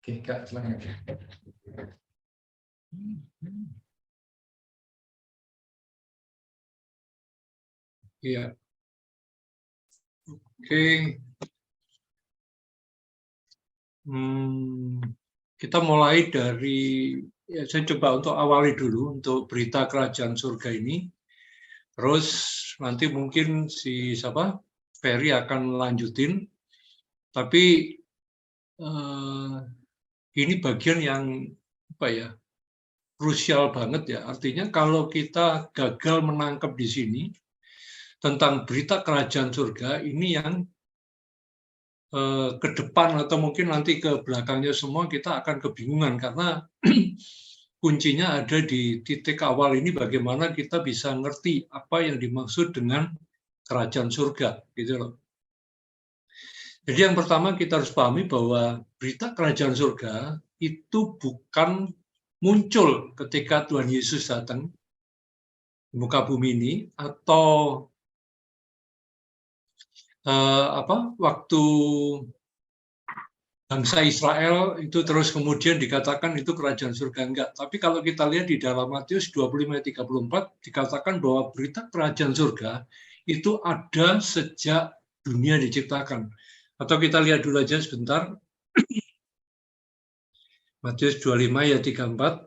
Oke, Kak, silakan. Iya. Oke. Kita mulai dari, ya saya coba untuk awali dulu untuk berita kerajaan surga ini. Terus nanti mungkin si Ferry akan lanjutin. Tapi ini bagian yang krusial banget ya. Artinya kalau kita gagal menangkap di sini tentang berita kerajaan surga, ini yang ke depan atau mungkin nanti ke belakangnya semua kita akan kebingungan karena kuncinya ada di titik awal ini, bagaimana kita bisa ngerti apa yang dimaksud dengan kerajaan surga, gitu loh. Jadi yang pertama kita harus pahami bahwa berita kerajaan surga itu bukan muncul ketika Tuhan Yesus datang di muka bumi ini, atau waktu bangsa Israel itu terus kemudian dikatakan itu kerajaan surga, enggak. Tapi kalau kita lihat di dalam Matius 25-34 dikatakan bahwa berita kerajaan surga itu ada sejak dunia diciptakan. Atau kita lihat dulu aja sebentar. Matius 25:34.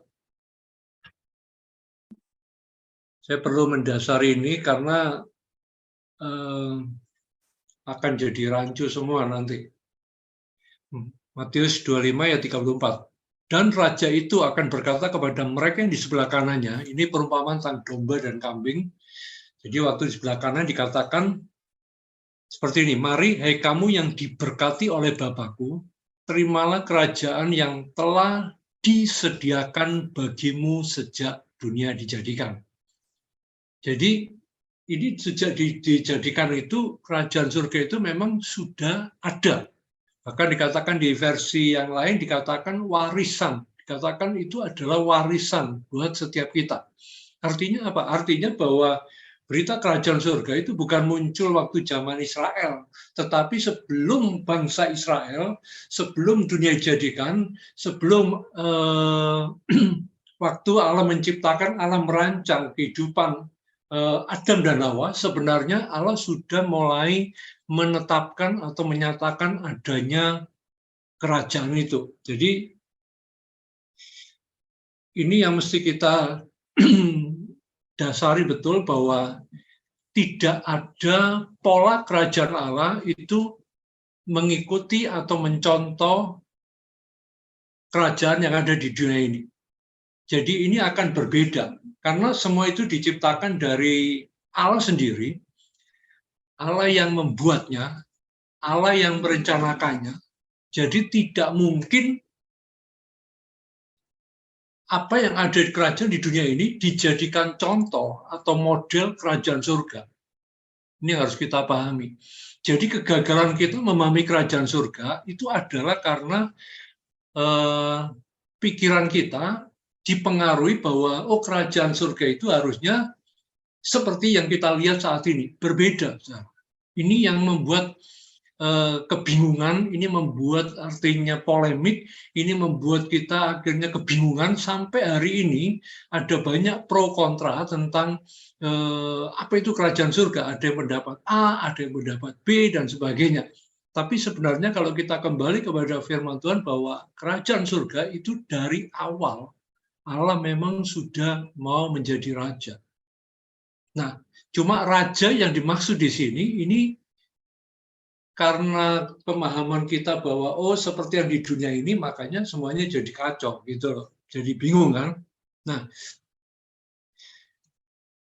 Saya perlu mendasari ini karena akan jadi rancu semua nanti. Matius 25:34. Dan raja itu akan berkata kepada mereka yang di sebelah kanannya, ini perumpamaan tentang domba dan kambing. Jadi waktu di sebelah kanan dikatakan seperti ini, mari hai kamu yang diberkati oleh Bapakku, terimalah kerajaan yang telah disediakan bagimu sejak dunia dijadikan. Jadi ini sejak dijadikan itu, kerajaan surga itu memang sudah ada. Bahkan dikatakan di versi yang lain, dikatakan warisan. Dikatakan itu adalah warisan buat setiap kita. Artinya apa? Artinya bahwa berita kerajaan surga itu bukan muncul waktu zaman Israel, tetapi sebelum bangsa Israel, sebelum dunia dijadikan, sebelum waktu Allah menciptakan, Allah merancang kehidupan Adam dan Hawa, sebenarnya Allah sudah mulai menetapkan atau menyatakan adanya kerajaan itu. Jadi ini yang mesti kita dasari betul, bahwa tidak ada pola kerajaan Allah itu mengikuti atau mencontoh kerajaan yang ada di dunia ini. Jadi ini akan berbeda karena semua itu diciptakan dari Allah sendiri, Allah yang membuatnya, Allah yang merencanakannya. Jadi tidak mungkin apa yang ada di kerajaan di dunia ini dijadikan contoh atau model kerajaan surga. Ini harus kita pahami. Jadi kegagalan kita memahami kerajaan surga itu adalah karena pikiran kita dipengaruhi bahwa kerajaan surga itu harusnya seperti yang kita lihat saat ini, berbeda. Ini yang membuat kebingungan, ini membuat artinya polemik, ini membuat kita akhirnya kebingungan sampai hari ini ada banyak pro kontra tentang apa itu kerajaan surga. Ada yang pendapat A, ada yang pendapat B, dan sebagainya. Tapi sebenarnya kalau kita kembali kepada firman Tuhan bahwa kerajaan surga itu dari awal Allah memang sudah mau menjadi raja. Nah, cuma raja yang dimaksud di sini ini karena pemahaman kita bahwa seperti yang di dunia ini, makanya semuanya jadi kacau gitu loh, jadi bingung kan. Nah,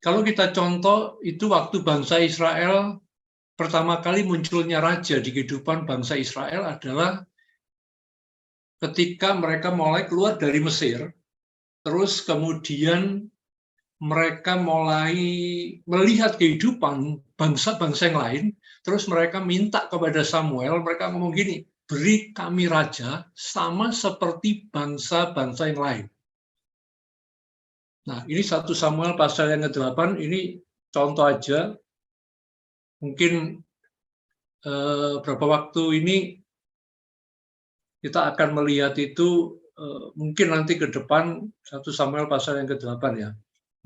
kalau kita contoh itu waktu bangsa Israel pertama kali munculnya raja di kehidupan bangsa Israel adalah ketika mereka mulai keluar dari Mesir, terus kemudian mereka mulai melihat kehidupan bangsa-bangsa yang lain, terus mereka minta kepada Samuel, mereka ngomong gini, beri kami raja sama seperti bangsa-bangsa yang lain. Nah, ini 1 Samuel pasal yang ke-8, ini contoh aja. Mungkin beberapa waktu ini kita akan melihat itu mungkin nanti ke depan 1 Samuel pasal yang ke-8 ya.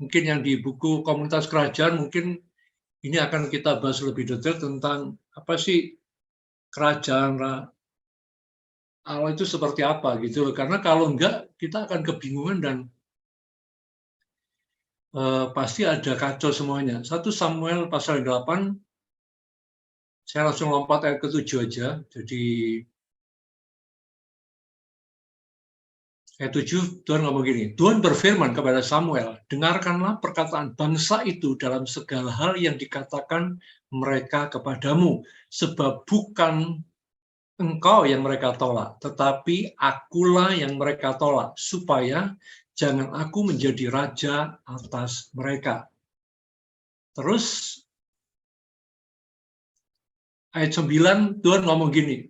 Mungkin yang di buku Komunitas Kerajaan mungkin ini akan kita bahas lebih detail tentang apa sih kerajaan Allah itu seperti apa gitu loh. Karena kalau enggak kita akan kebingungan dan pasti ada kacau semuanya. 1 Samuel pasal 8, saya langsung lompat ayat ke-7 aja. Jadi ayat 7, Tuhan ngomong gini, Tuhan berfirman kepada Samuel, dengarkanlah perkataan bangsa itu dalam segala hal yang dikatakan mereka kepadamu, sebab bukan engkau yang mereka tolak, tetapi akulah yang mereka tolak, supaya jangan aku menjadi raja atas mereka. Terus ayat 9, Tuhan ngomong gini,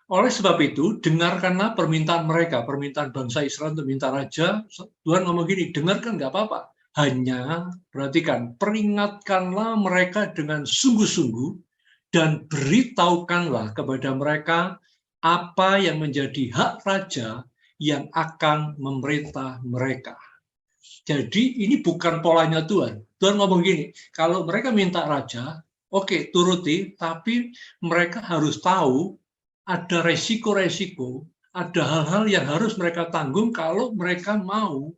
oleh sebab itu, dengarkanlah permintaan mereka, permintaan bangsa Israel untuk minta raja. Tuhan ngomong gini, dengarkan nggak apa-apa. Hanya, perhatikan, peringatkanlah mereka dengan sungguh-sungguh dan beritahukanlah kepada mereka apa yang menjadi hak raja yang akan memerintah mereka. Jadi ini bukan polanya Tuhan. Tuhan ngomong gini, kalau mereka minta raja, oke, turuti, tapi mereka harus tahu ada resiko-resiko, ada hal-hal yang harus mereka tanggung kalau mereka mau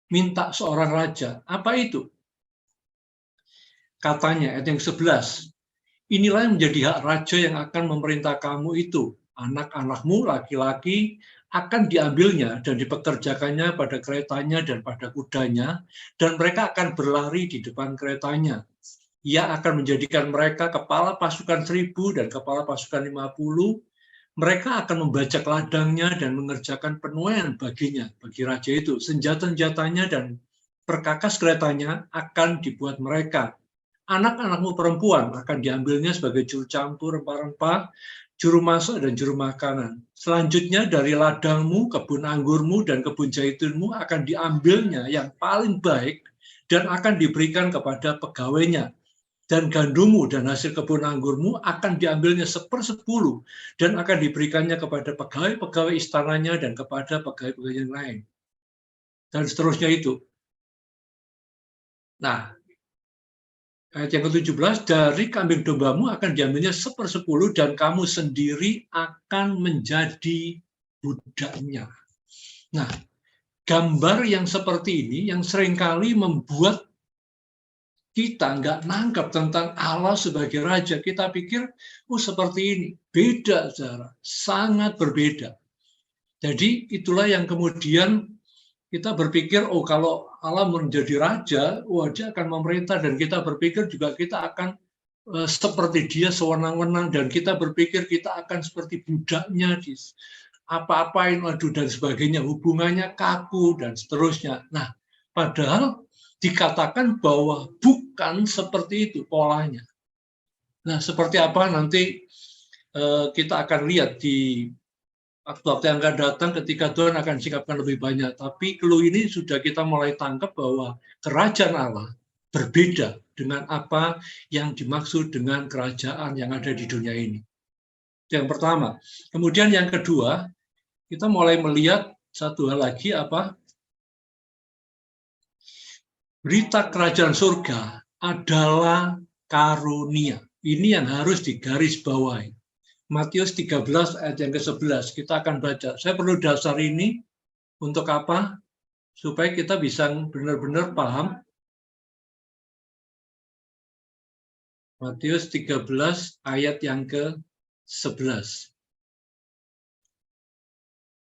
minta seorang raja. Apa itu? Katanya, ayat yang 11, inilah yang menjadi hak raja yang akan memerintah kamu itu. Anak-anakmu laki-laki akan diambilnya dan dipekerjakannya pada keretanya dan pada kudanya, dan mereka akan berlari di depan keretanya. Ia akan menjadikan mereka kepala pasukan 1.000 dan kepala pasukan 50. Mereka akan membajak ladangnya dan mengerjakan penuaian baginya, bagi raja itu. Senjata-senjatanya dan perkakas keretanya akan dibuat mereka. Anak-anakmu perempuan akan diambilnya sebagai juru campur rempah-rempah, juru masak dan juru makanan. Selanjutnya dari ladangmu, kebun anggurmu, dan kebun zaitunmu akan diambilnya yang paling baik dan akan diberikan kepada pegawainya. Dan gandummu dan hasil kebun anggurmu akan diambilnya 1/10 dan akan diberikannya kepada pegawai-pegawai istananya dan kepada pegawai-pegawai yang lain. Dan seterusnya itu. Nah, ayat yang ke-17, dari kambing dombamu akan diambilnya 1/10 dan kamu sendiri akan menjadi budaknya. Nah, gambar yang seperti ini yang seringkali membuat kita nggak nangkap tentang Allah sebagai raja. Kita pikir, oh seperti ini. Beda, saudara. Sangat berbeda. Jadi itulah yang kemudian kita berpikir, oh kalau Allah menjadi raja, wah dia akan memerintah. Dan kita berpikir juga kita akan seperti dia sewenang-wenang. Dan kita berpikir kita akan seperti budaknya, apa-apain, waduh dan sebagainya. Hubungannya kaku dan seterusnya. Nah, padahal dikatakan bahwa bukan seperti itu polanya. Nah, seperti apa nanti kita akan lihat di waktu yang akan datang ketika Tuhan akan sikapkan lebih banyak. Tapi clue ini sudah kita mulai tangkap bahwa kerajaan Allah berbeda dengan apa yang dimaksud dengan kerajaan yang ada di dunia ini. Yang pertama. Kemudian yang kedua, kita mulai melihat satu hal lagi apa? Berita kerajaan surga adalah karunia. Ini yang harus digarisbawahi. Matius 13 ayat yang ke-11 kita akan baca. Saya perlu dasar ini untuk apa? Supaya kita bisa benar-benar paham. Matius 13 ayat yang ke-11.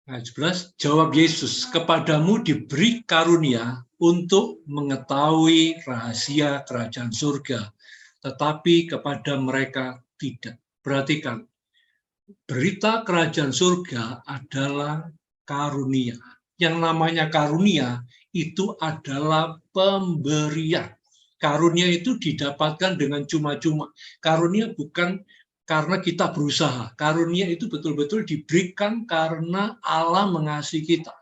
Ayat 11, jawab Yesus, kepadamu diberi karunia untuk mengetahui rahasia kerajaan surga, tetapi kepada mereka tidak. Perhatikan, berita kerajaan surga adalah karunia. Yang namanya karunia itu adalah pemberian. Karunia itu didapatkan dengan cuma-cuma. Karunia bukan karena kita berusaha. Karunia itu betul-betul diberikan karena Allah mengasihi kita.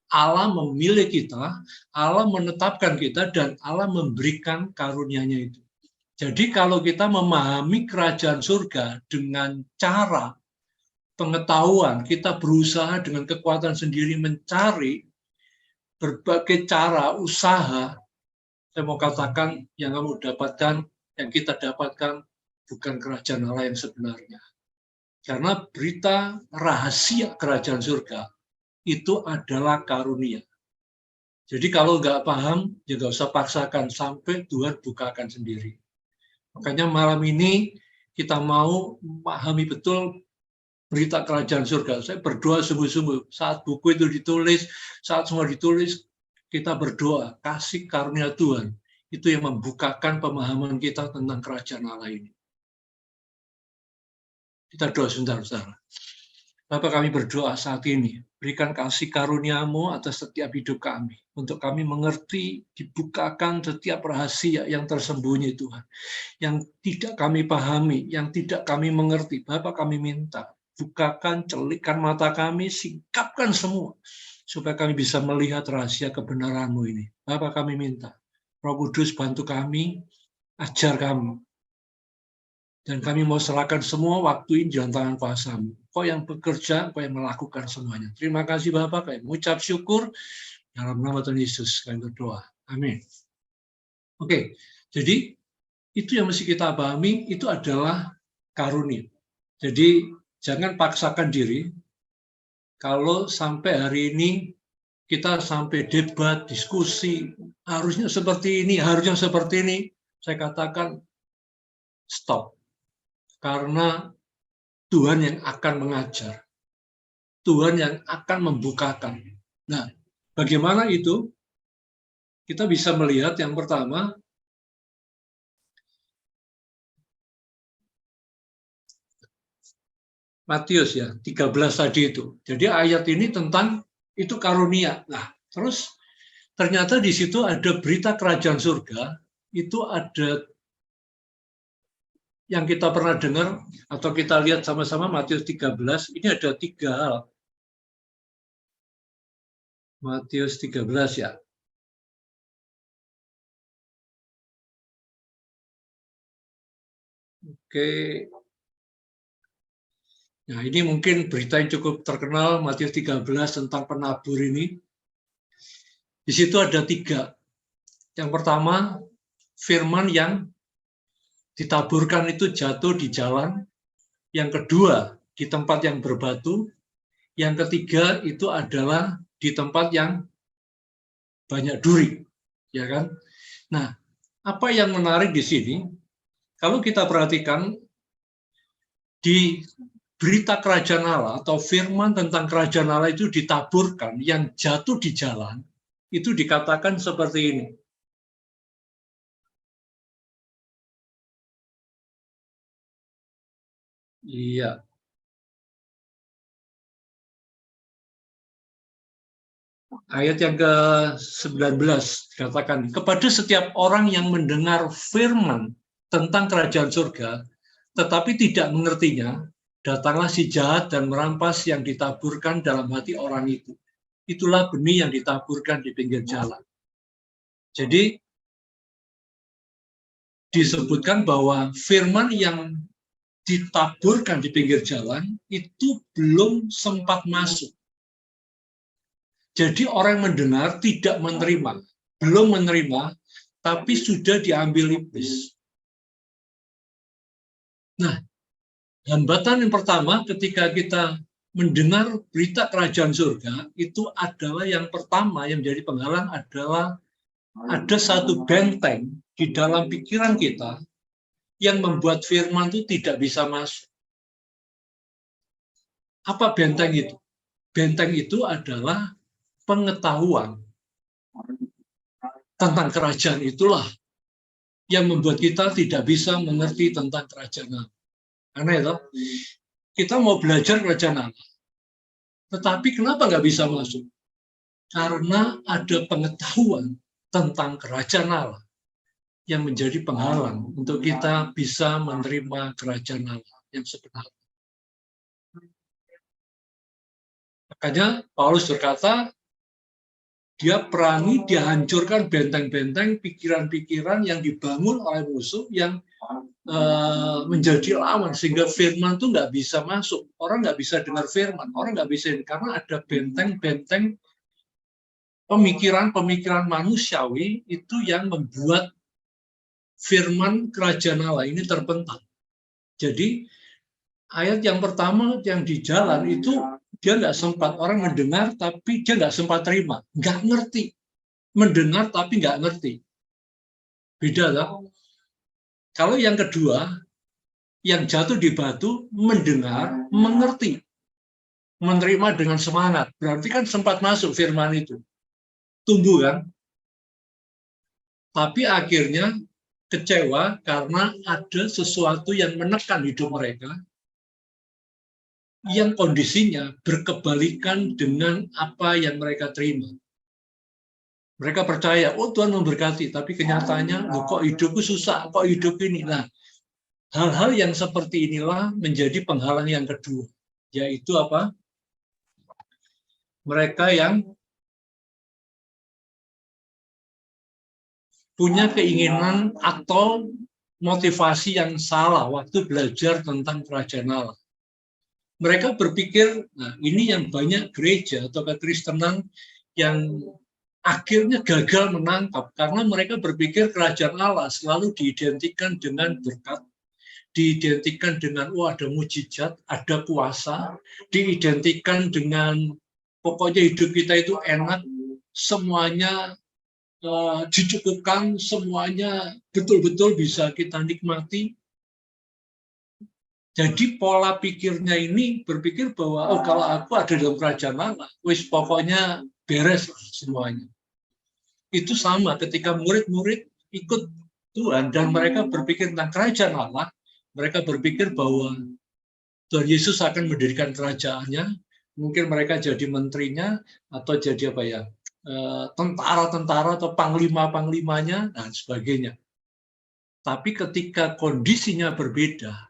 Allah memilih kita, Allah menetapkan kita, dan Allah memberikan karunia-Nya itu. Jadi kalau kita memahami kerajaan surga dengan cara pengetahuan, kita berusaha dengan kekuatan sendiri mencari berbagai cara, usaha, saya mau katakan yang kamu dapatkan, yang kita dapatkan bukan kerajaan Allah yang sebenarnya. Karena berita rahasia kerajaan surga itu adalah karunia. Jadi kalau nggak paham, ya nggak usah paksakan sampai Tuhan bukakan sendiri. Makanya malam ini kita mau memahami betul berita kerajaan surga. Saya berdoa sungguh-sungguh. Saat buku itu ditulis, saat semua ditulis, kita berdoa, kasih karunia Tuhan. Itu yang membukakan pemahaman kita tentang kerajaan Allah ini. Kita doa sebentar, saudara. Bapa, kami berdoa saat ini, berikan kasih karunia-Mu atas setiap hidup kami, untuk kami mengerti, dibukakan setiap rahasia yang tersembunyi Tuhan, yang tidak kami pahami, yang tidak kami mengerti. Bapa, kami minta, bukakan, celikkan mata kami, singkapkan semua, supaya kami bisa melihat rahasia kebenaran-Mu ini. Bapa, kami minta, Roh Kudus bantu kami, ajar kami. Dan kami mau serahkan semua waktu ini dalam tangan kuasa-Mu. Kau yang bekerja, Kau yang melakukan semuanya. Terima kasih Bapak, kami mengucap syukur. Dalam nama Tuhan Yesus kami berdoa. Amin. Oke, jadi itu yang mesti kita pahami, itu adalah karunia. Jadi jangan paksakan diri. Kalau sampai hari ini kita sampai debat, diskusi, harusnya seperti ini, harusnya seperti ini, saya katakan stop. Karena Tuhan yang akan mengajar. Tuhan yang akan membukakan. Nah, bagaimana itu? Kita bisa melihat yang pertama, Matius ya, 13 tadi itu. Jadi ayat ini tentang itu karunia. Nah, terus ternyata di situ ada berita kerajaan surga, itu ada yang kita pernah dengar atau kita lihat sama-sama Matius 13, ini ada 3 hal. Matius 13 ya. Oke. Nah, ini mungkin berita yang cukup terkenal, Matius 13 tentang penabur ini. Di situ ada 3. Yang pertama, firman yang ditaburkan itu jatuh di jalan. Yang kedua, di tempat yang berbatu. Yang ketiga, itu adalah di tempat yang banyak duri. Ya kan? Nah, apa yang menarik di sini, kalau kita perhatikan, di berita kerajaan Allah atau firman tentang kerajaan Allah itu ditaburkan, yang jatuh di jalan, itu dikatakan seperti ini. Iya. Ayat yang ke-19 dikatakan, kepada setiap orang yang mendengar firman tentang kerajaan surga, tetapi tidak mengertinya, datanglah si jahat dan merampas yang ditaburkan dalam hati orang itu. Itulah benih yang ditaburkan di pinggir jalan. Jadi disebutkan bahwa firman yang ditaburkan di pinggir jalan itu belum sempat masuk. Jadi orang mendengar tidak menerima, belum menerima, tapi sudah diambil iblis. Nah, hambatan yang pertama ketika kita mendengar berita kerajaan surga, itu adalah yang pertama yang menjadi penghalang adalah ada satu benteng di dalam pikiran kita yang membuat firman itu tidak bisa masuk. Apa benteng itu? Benteng itu adalah pengetahuan tentang kerajaan itulah yang membuat kita tidak bisa mengerti tentang kerajaan Allah. Karena itu, kita mau belajar kerajaan Allah. Tetapi kenapa nggak bisa masuk? Karena ada pengetahuan tentang kerajaan Allah yang menjadi penghalang untuk kita bisa menerima kerajaan Allah yang sebenarnya. Makanya Paulus berkata, dia perangi, dia hancurkan benteng-benteng, pikiran-pikiran yang dibangun oleh musuh yang menjadi lawan sehingga firman itu nggak bisa masuk, orang nggak bisa dengar firman, orang nggak bisa, karena ada benteng-benteng pemikiran-pemikiran manusiawi itu yang membuat firman kerajaan Allah ini terpental. Jadi ayat yang pertama yang di jalan itu dia nggak sempat, orang mendengar tapi dia nggak sempat terima, nggak ngerti, mendengar tapi nggak ngerti, beda lah. Kalau yang kedua, yang jatuh di batu, mendengar, mengerti, menerima dengan semangat, berarti kan sempat masuk firman itu, tumbuh kan, tapi akhirnya kecewa karena ada sesuatu yang menekan hidup mereka, yang kondisinya berkebalikan dengan apa yang mereka terima. Mereka percaya, oh Tuhan memberkati, tapi kenyataannya, kok hidupku susah, kok hidup ini. Nah, hal-hal yang seperti inilah menjadi penghalang yang kedua, yaitu apa? Mereka yang punya keinginan atau motivasi yang salah waktu belajar tentang kerajaan Allah. Mereka berpikir, nah ini yang banyak gereja atau kekristenan yang akhirnya gagal menangkap, karena mereka berpikir kerajaan Allah selalu diidentikan dengan berkat, diidentikan dengan ada mujizat, ada kuasa, diidentikan dengan pokoknya hidup kita itu enak, semuanya dicukupkan, semuanya betul-betul bisa kita nikmati. Jadi pola pikirnya ini berpikir bahwa kalau aku ada dalam kerajaan Allah, wis pokoknya beres semuanya. Itu sama ketika murid-murid ikut Tuhan dan mereka berpikir tentang kerajaan Allah, mereka berpikir bahwa Tuhan Yesus akan mendirikan kerajaannya, mungkin mereka jadi menterinya atau jadi apa ya, tentara-tentara atau panglima-panglimanya dan sebagainya. Tapi ketika kondisinya berbeda,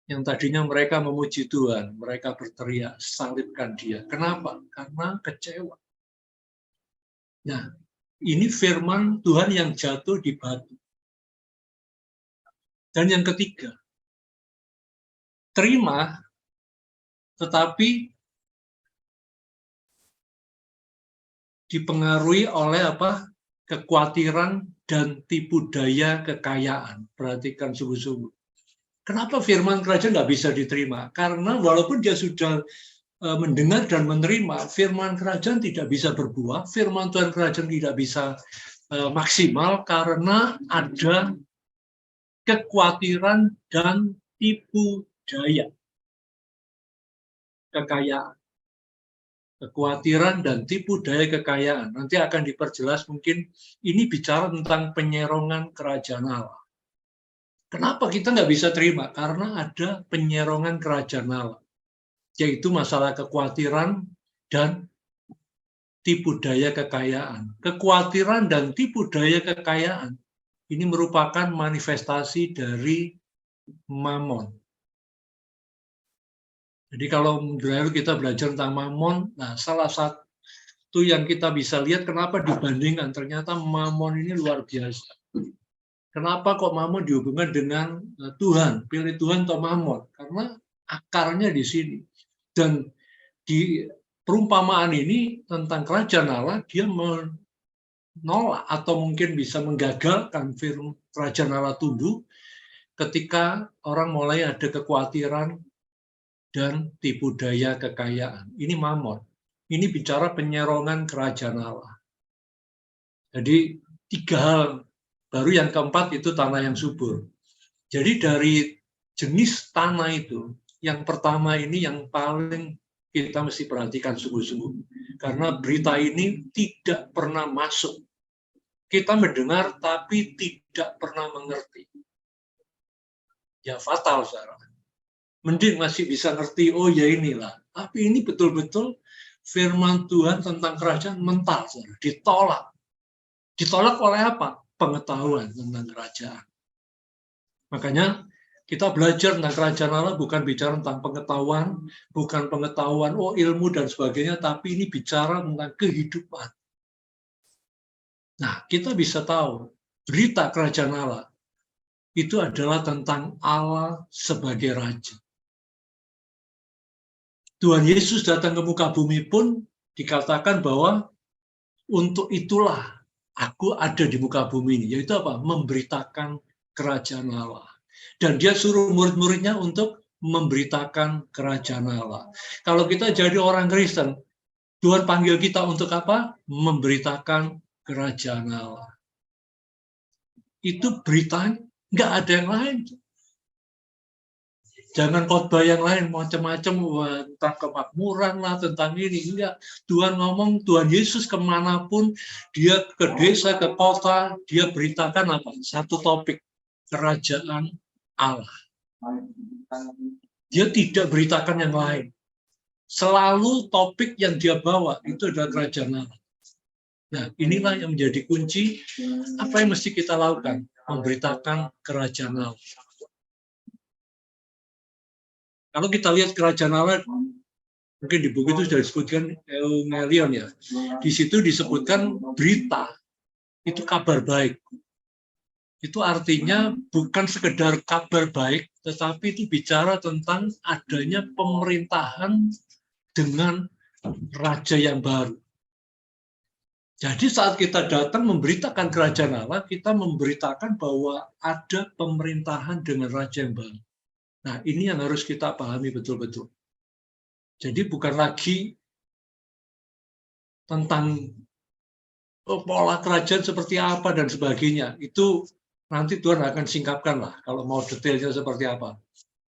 yang tadinya mereka memuji Tuhan, mereka berteriak, salibkan dia. Kenapa? Karena kecewa. Nah, ini firman Tuhan yang jatuh di batu. Dan yang ketiga, terima, tetapi dipengaruhi oleh apa? Kekhawatiran dan tipu daya kekayaan. Perhatikan sungguh-sungguh. Kenapa firman kerajaan nggak bisa diterima? Karena walaupun dia sudah mendengar dan menerima, firman kerajaan tidak bisa berbuah, firman Tuhan kerajaan tidak bisa maksimal karena ada kekhawatiran dan tipu daya kekayaan. Kekhawatiran dan tipu daya kekayaan. Nanti akan diperjelas mungkin ini bicara tentang penyerongan kerajaan Allah. Kenapa kita nggak bisa terima? Karena ada penyerongan kerajaan Allah, yaitu masalah kekhawatiran dan tipu daya kekayaan. Kekhawatiran dan tipu daya kekayaan ini merupakan manifestasi dari mamon. Jadi kalau dulu kita belajar tentang mamon, nah salah satu yang kita bisa lihat kenapa dibandingkan, ternyata mamon ini luar biasa. Kenapa kok mamon dihubungkan dengan Tuhan? Pilih Tuhan atau mamon? Karena akarnya di sini. Dan di perumpamaan ini tentang kerajaan Allah, dia menolak atau mungkin bisa menggagalkan firman kerajaan Allah tumbuh ketika orang mulai ada kekhawatiran dan tipu daya kekayaan. Ini mamon. Ini bicara penyerongan kerajaan Allah. Jadi 3 hal. Baru yang keempat itu tanah yang subur. Jadi dari jenis tanah itu, yang pertama ini yang paling kita mesti perhatikan sungguh-sungguh. Karena berita ini tidak pernah masuk. Kita mendengar tapi tidak pernah mengerti. Ya fatal, saudara. Mending masih bisa ngerti, oh ya inilah. Tapi ini betul-betul firman Tuhan tentang kerajaan mental, saudara. Ditolak. Ditolak oleh apa? Pengetahuan tentang kerajaan. Makanya kita belajar tentang kerajaan Allah bukan bicara tentang pengetahuan, bukan pengetahuan, ilmu dan sebagainya, tapi ini bicara tentang kehidupan. Nah, kita bisa tahu berita kerajaan Allah itu adalah tentang Allah sebagai Raja. Tuhan Yesus datang ke muka bumi pun dikatakan bahwa untuk itulah aku ada di muka bumi ini, yaitu apa? Memberitakan kerajaan Allah. Dan dia suruh murid-muridnya untuk memberitakan kerajaan Allah. Kalau kita jadi orang Kristen, Tuhan panggil kita untuk apa? Memberitakan kerajaan Allah. Itu beritanya, nggak ada yang lain. Jangan khotbah yang lain macam-macam tentang kemakmuran lah, tentang ini. Enggak. Tuhan ngomong, Tuhan Yesus kemanapun, dia ke desa, ke kota, dia beritakan apa? Satu topik, kerajaan Allah. Dia tidak beritakan yang lain. Selalu topik yang dia bawa itu adalah kerajaan Allah. Nah, inilah yang menjadi kunci apa yang mesti kita lakukan, memberitakan kerajaan Allah. Kalau kita lihat kerajaan Allah, mungkin di buku itu sudah disebutkan Evangelion ya. Di situ disebutkan berita, itu kabar baik. Itu artinya bukan sekedar kabar baik, tetapi itu bicara tentang adanya pemerintahan dengan raja yang baru. Jadi saat kita datang memberitakan kerajaan Allah, kita memberitakan bahwa ada pemerintahan dengan raja yang baru. Nah, ini yang harus kita pahami betul-betul. Jadi bukan lagi tentang pola kerajaan seperti apa dan sebagainya. Itu nanti Tuhan akan singkapkan lah, kalau mau detailnya seperti apa.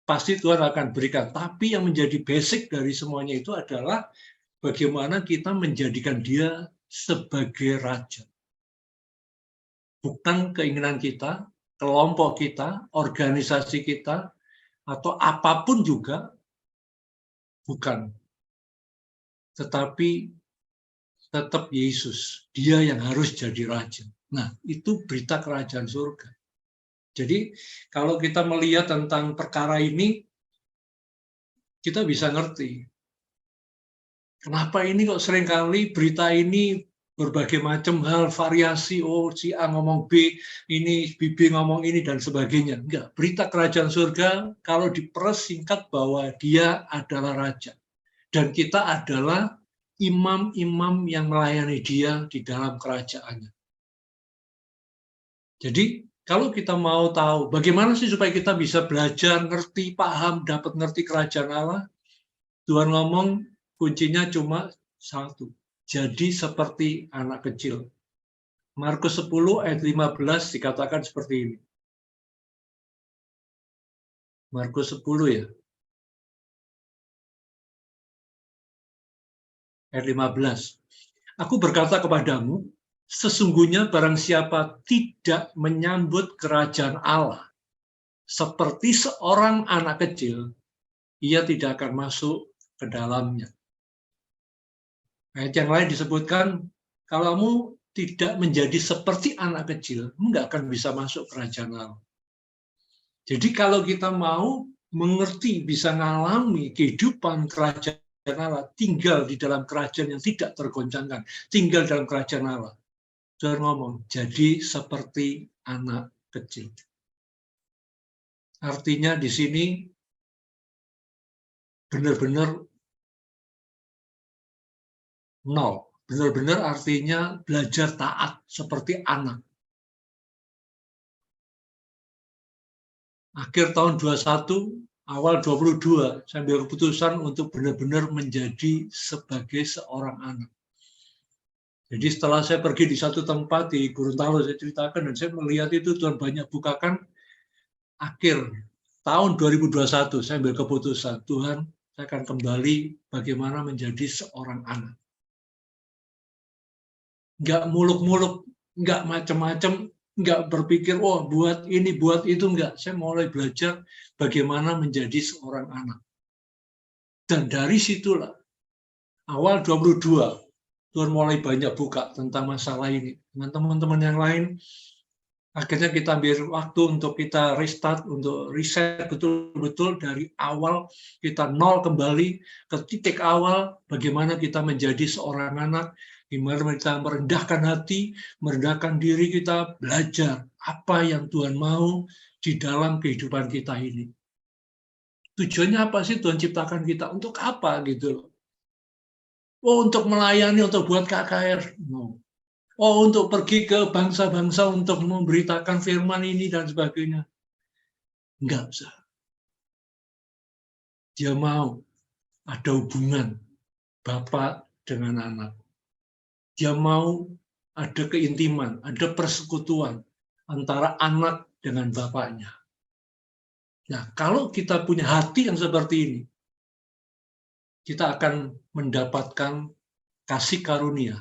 Pasti Tuhan akan berikan. Tapi yang menjadi basic dari semuanya itu adalah bagaimana kita menjadikan dia sebagai raja. Bukan keinginan kita, kelompok kita, organisasi kita, atau apapun juga, bukan. Tetapi tetap Yesus, dia yang harus jadi raja. Nah, itu berita kerajaan surga. Jadi, kalau kita melihat tentang perkara ini, kita bisa ngerti. Kenapa ini kok seringkali berita ini berbagai macam hal, variasi, oh si A ngomong B, ini B ngomong ini, dan sebagainya. Enggak, berita kerajaan surga kalau dipersingkat bahwa dia adalah raja. Dan kita adalah imam-imam yang melayani dia di dalam kerajaannya. Jadi, kalau kita mau tahu bagaimana sih supaya kita bisa belajar, ngerti, paham, dapat ngerti kerajaan Allah, Tuhan ngomong kuncinya cuma satu. Jadi seperti anak kecil. Markus 10 ayat 15 dikatakan seperti ini. Markus 10 ya. Ayat 15. Aku berkata kepadamu, sesungguhnya barang siapa tidak menyambut kerajaan Allah seperti seorang anak kecil, ia tidak akan masuk ke dalamnya. Ayat yang lain disebutkan, kalau kamu tidak menjadi seperti anak kecil, enggak akan bisa masuk kerajaan Allah. Jadi kalau kita mau mengerti, bisa mengalami kehidupan kerajaan Allah, tinggal di dalam kerajaan yang tidak tergoncangkan, tinggal dalam kerajaan Allah. Tuhan ngomong, jadi seperti anak kecil. Artinya di sini benar-benar nol. Benar-benar artinya belajar taat seperti anak. Akhir tahun 21, awal 22, saya ambil keputusan untuk benar-benar menjadi sebagai seorang anak. Jadi setelah saya pergi di satu tempat di Gorontalo, saya ceritakan, dan saya melihat itu Tuhan banyak bukakan. Akhir tahun 2021, saya ambil keputusan, Tuhan, saya akan kembali bagaimana menjadi seorang anak. Nggak muluk-muluk, nggak macam-macam, nggak berpikir, oh buat ini, buat itu, nggak. Saya mulai belajar bagaimana menjadi seorang anak. Dan dari situlah, awal 22, Tuhan mulai banyak buka tentang masalah ini. Dengan teman-teman yang lain, akhirnya kita ambil waktu untuk kita restart, untuk riset betul-betul dari awal, kita nol kembali ke titik awal, bagaimana kita menjadi seorang anak, gimana kita merendahkan hati, merendahkan diri kita, belajar apa yang Tuhan mau, di dalam kehidupan kita ini. Tujuannya apa sih Tuhan ciptakan kita? Untuk apa gitu loh? Oh, untuk melayani, untuk buat KKR. No. Oh, untuk pergi ke bangsa-bangsa untuk memberitakan firman ini dan sebagainya. Enggak usah. Dia mau ada hubungan bapak dengan anak. Dia mau ada keintiman, ada persekutuan antara anak dengan bapaknya. Nah, kalau kita punya hati yang seperti ini, kita akan mendapatkan kasih karunia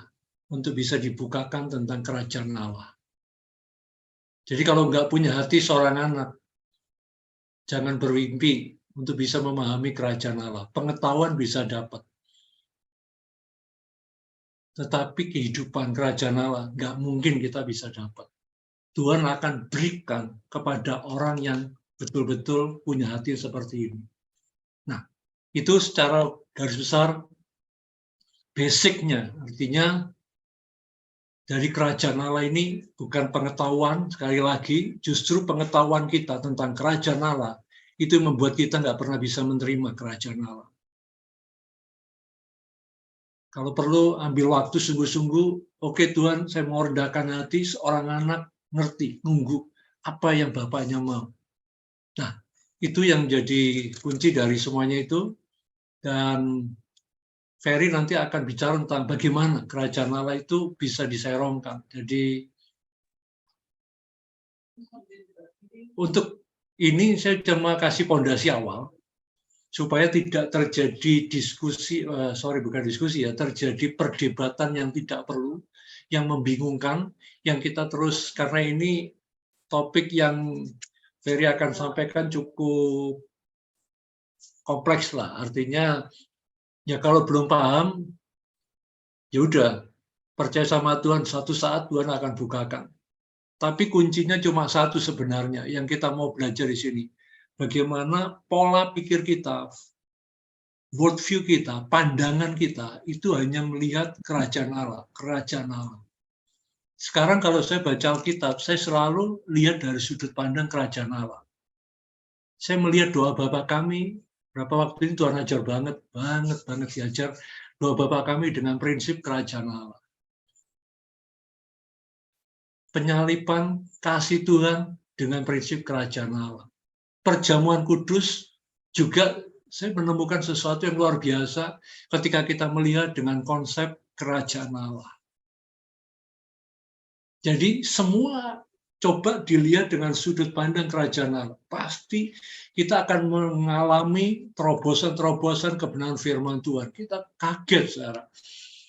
untuk bisa dibukakan tentang kerajaan Allah. Jadi kalau nggak punya hati seorang anak, jangan bermimpi untuk bisa memahami kerajaan Allah. Pengetahuan bisa dapat. Tetapi kehidupan kerajaan Allah nggak mungkin kita bisa dapat. Tuhan akan berikan kepada orang yang betul-betul punya hati seperti ini. Nah, itu secara garis besar basicnya, artinya dari kerajaan Allah ini bukan pengetahuan, sekali lagi, justru pengetahuan kita tentang kerajaan Allah, itu membuat kita nggak pernah bisa menerima kerajaan Allah. Kalau perlu ambil waktu sungguh-sungguh, oke Tuhan, saya mau rendahkan hati, seorang anak ngerti, nunggu apa yang bapaknya mau. Nah, itu yang jadi kunci dari semuanya itu, dan Ferry nanti akan bicara tentang bagaimana kerajaan Allah itu bisa diserongkan. Jadi untuk ini saya cuma kasih fondasi awal supaya tidak terjadi diskusi, terjadi perdebatan yang tidak perlu, yang membingungkan, yang kita terus, karena ini topik yang Ferry akan sampaikan cukup kompleks lah, artinya ya kalau belum paham, ya udah, percaya sama Tuhan, satu saat Tuhan akan bukakan. Tapi kuncinya cuma satu sebenarnya, yang kita mau belajar di sini. Bagaimana pola pikir kita, worldview kita, pandangan kita, itu hanya melihat kerajaan Allah, kerajaan Allah. Sekarang kalau saya baca Alkitab, saya selalu lihat dari sudut pandang kerajaan Allah. Saya melihat doa Bapa kami, berapa waktu ini Tuhan ajar banget diajar doa Bapa kami dengan prinsip kerajaan Allah. Penyalipan kasih Tuhan dengan prinsip kerajaan Allah. Perjamuan kudus juga saya menemukan sesuatu yang luar biasa ketika kita melihat dengan konsep kerajaan Allah. Jadi semua coba dilihat dengan sudut pandang kerajaan Allah. Pasti kita akan mengalami terobosan-terobosan kebenaran firman Tuhan. Kita kaget sekarang.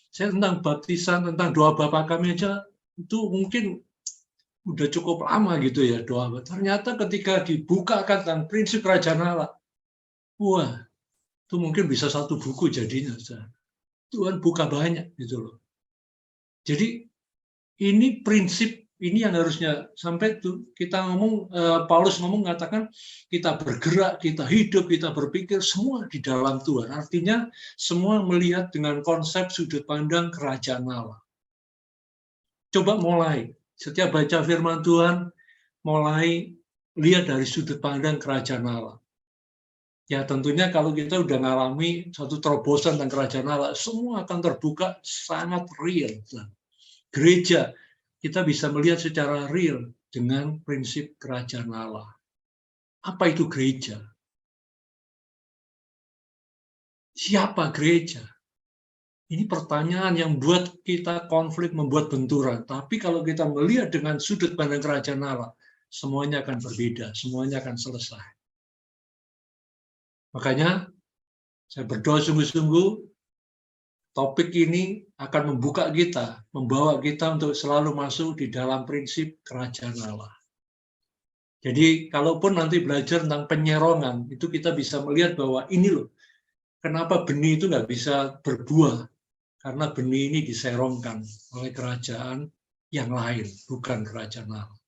Saya tentang baptisan, tentang doa Bapa kami aja, itu mungkin udah cukup lama gitu ya doa. Ternyata ketika dibukakan tentang prinsip kerajaan Allah, wah, itu mungkin bisa satu buku jadinya. Tuhan buka banyak gitu loh. Jadi ini prinsip, ini yang harusnya sampai tuh kita ngomong, Paulus ngomong mengatakan kita bergerak, kita hidup, kita berpikir semua di dalam Tuhan. Artinya semua melihat dengan konsep sudut pandang kerajaan Allah. Coba mulai, setiap baca firman Tuhan, mulai lihat dari sudut pandang kerajaan Allah. Ya tentunya kalau kita udah ngalami satu terobosan tentang kerajaan Allah, semua akan terbuka sangat real. Gereja, kita bisa melihat secara real dengan prinsip kerajaan Allah. Apa itu gereja? Siapa gereja? Ini pertanyaan yang buat kita konflik, membuat benturan. Tapi kalau kita melihat dengan sudut pandang kerajaan Allah, semuanya akan berbeda, semuanya akan selesai. Makanya saya berdoa sungguh-sungguh, topik ini akan membuka kita, membawa kita untuk selalu masuk di dalam prinsip kerajaan Allah. Jadi kalaupun nanti belajar tentang penyerongan, itu kita bisa melihat bahwa ini loh, kenapa benih itu nggak bisa berbuah. Karena benih ini diserongkan oleh kerajaan yang lain, bukan kerajaan Allah.